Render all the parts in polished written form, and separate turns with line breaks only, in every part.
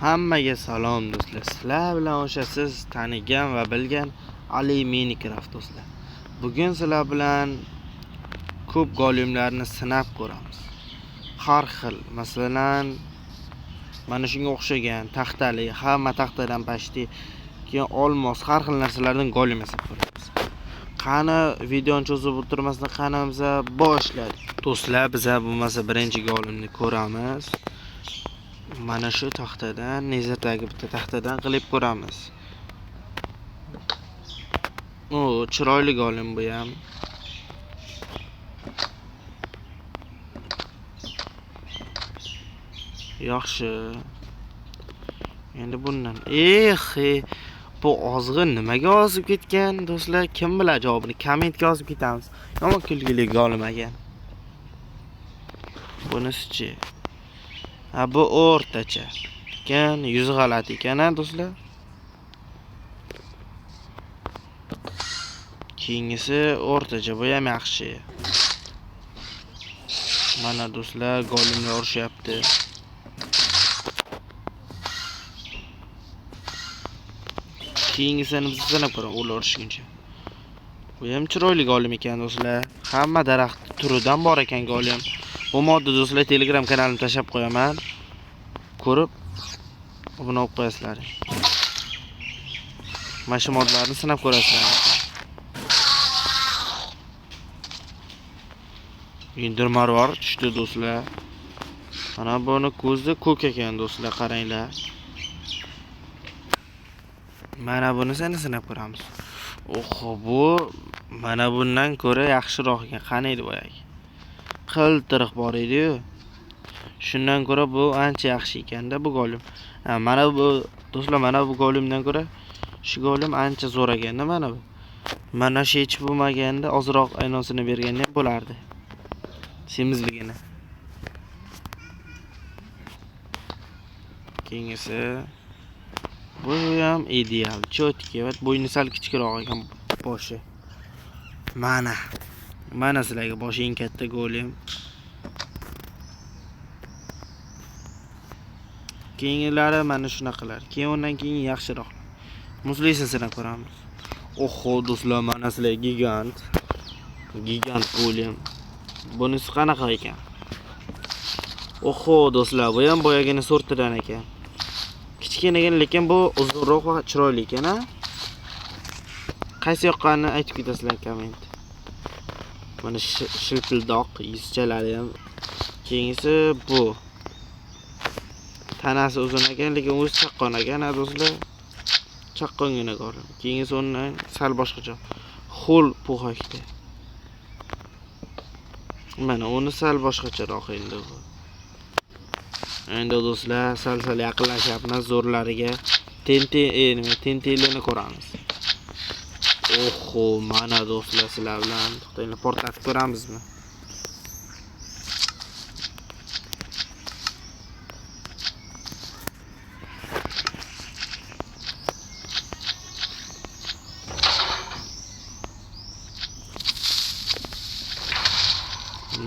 Hammaga salom do'stlar. Sizlar bilan o'sha siz tanigan va bilgan Ali Minecraft do'stlar. Bugun sizlar bilan ko'p golemlarni sinab ko'ramiz. Har xil, masalan, mana shunga o'xshagan taxtali, hamma taxtadan pashti, keyin olmos, har xil narsalardan golem yasab ko'ramiz. Qani videoni cho'zib o'tirmasdan qanamiz boshladik. Do'stlar, biz bo'lmasa birinchi golemni ko'ramiz. Mana shu taxtadan, nezardagi bitta taxtadan qilib ko'ramiz. O, chiroyli golem bu ham. Yaxshi. Endi bundan, bu ozg'in nimaga ozib ketgan do'stlar? Kim biladi javobini? Kommentga yozib ketamiz. Yomon kulgili golem ekan. Bunisi-chi? Bu o'rtacha. Ekan, yuzi g'alati ekan-a do'stlar. Keyingisi o'rtacha, bu ham yaxshi. Mana do'stlar, golemlar urushyapti. Keyingisini biz sanab ko'ramiz, ular urishguncha. Bu ham chiroyli golem ekan do'stlar. Hamma daraxt turidan bor ekan golem. Bu modda do'stlar Telegram kanalimga tashab qo'yaman. Ko'rib obuna bo'lib qo'yasizlar. Mana shu modlarni sinab ko'rasizlar. Indirmarvar tushdi do'stlar. Mana buni ko'zi ko'k ekan do'stlar, qaranglar. Mana bunisini sinab ko'ramiz. Oho, bu mana bundan ko'ra yaxshiroq ekan. Qani edi boyagi? Qiltiriq bor edi-yu. Shundan ko'ra bu ancha yaxshi ekanda bu golem. Mana bu do'stlar, mana bu golemdan ko'ra shu golem ancha zo'r ekanda mana bu. Mana shu hech bo'lmaganda ozroq aynosini berganda ham bo'lardi. Semizligini. Keyingisi bu ham ideal, chotki, va bo'yni sal kichikroq ekan boshi. Mana sizlarga boshi eng katta golem. Keyingilari mana shunaqalar. Keyin undan keyin yaxshiroq. Muzlisini sinab ko'ramiz. Oho do'stlar, mana sizlar gigant golem. Bunisi qanaqa ekan? Oho do'stlar, bu ham boyagini sortidan ekan. Kichkinagan, lekin bu uzunroq va chiroyli ekan-a? Qaysi yoqqanini aytib ketasizlar komment. Mana shilpildoq yuzchalari ham. Keyingisi bu. Tanasi uzun ekan, lekin o'zi chaqqon ekan, do'stlar. Chaqqongina golem. Keyingisi undan sal boshqacha. Xol puhakda. Mana uni sal boshqacharoq endi bu. Endi do'stlar, sal yaqinlashyapmiz zo'rlariga. Tentelini ko'ramiz. Oho, mana do'stlar, sizlar bilan to'xtanglar, portlatib ko'ramizmi?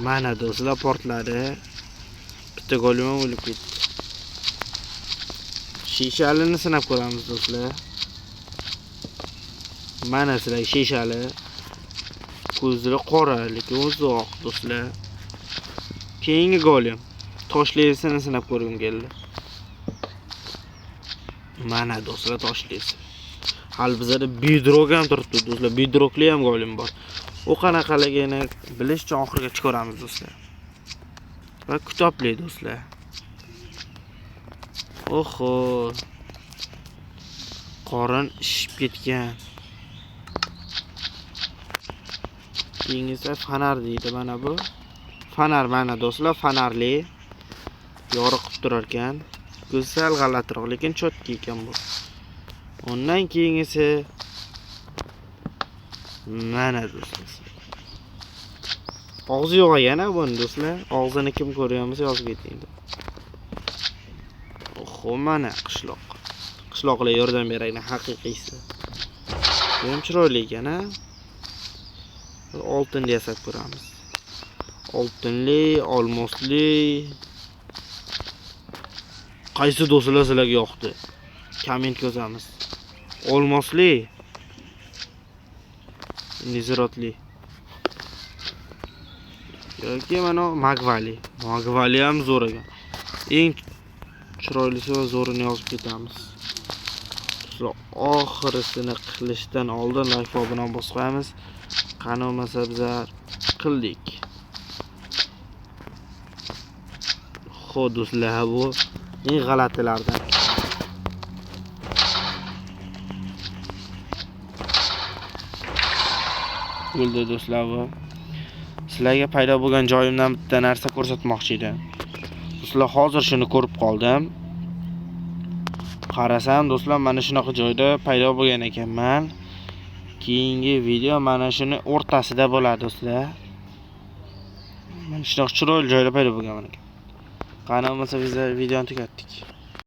Mana do'stlar, portladi. Bitta golem o'lib ketdi. Shishalini sinab ko'ramiz do'stlar. Mana sizlar shishali. Ko'zlari qora, lekin uzoq do'stlar. Keyingi golem. Toshlisini sinab ko'rgim keldi. Mana do'stlar, toshlisi. Hal bizda bedrock ham turibdi do'stlar. Bedrockli ham golem bor. U qanaqaligini bilish uchun oxirigacha ko'ramiz do'stlar. Va kitobli do'stlar. Oho. Qorin ishib ketgan. Keyingisi fanar deydi mana bu. Fanar mana do'stlar, fanarli. Yoriqib turar ekan. Ko'zi sal g'alatiroq, lekin chotki ekan bu. Undan keyingisi mana do'stlar. Og'zi yo'q ekan bu do'stlar. Og'zini kim ko'ryapsa yozib keting. Oho, mana qishloq. Qishloqlar yordam beraylik, haqiqiysi. Bu ham chiroyli ekan-a? Oltinli yasab ko'ramiz. Oltinli, olmosli. Qaysi do'stlar sizlarga yoqdi? Komment yozamiz. Olmosli, Nizirotli yoki mana Magvali. Magvali ham zo'r ekan. Eng chiroylisi va zo'rini yozib ketamiz. Sizlar oxirisini qilishdan oldin like va obuna bosib qo'yamiz. Qani bo'lmasa bizlar qildik. Xo'p do'stlar, bu eng g'alatilardan. Bo'ldi do'stlar, bu sizlarga paydo bo'lgan joyimdan bitta narsa ko'rsatmoqchi edim. Do'stlar, hozir shuni ko'rib qoldim. Qarasam do'stlar, mana shunaqa joyda paydo bo'lgan ekanman. Keyingi video mana shuni o'rtasida bo'ladi do'stlar. Mana shunaqa chiroyli joyda paydo bo'lgan ekan. Qani bo'lmasa biz videoni tugatdik.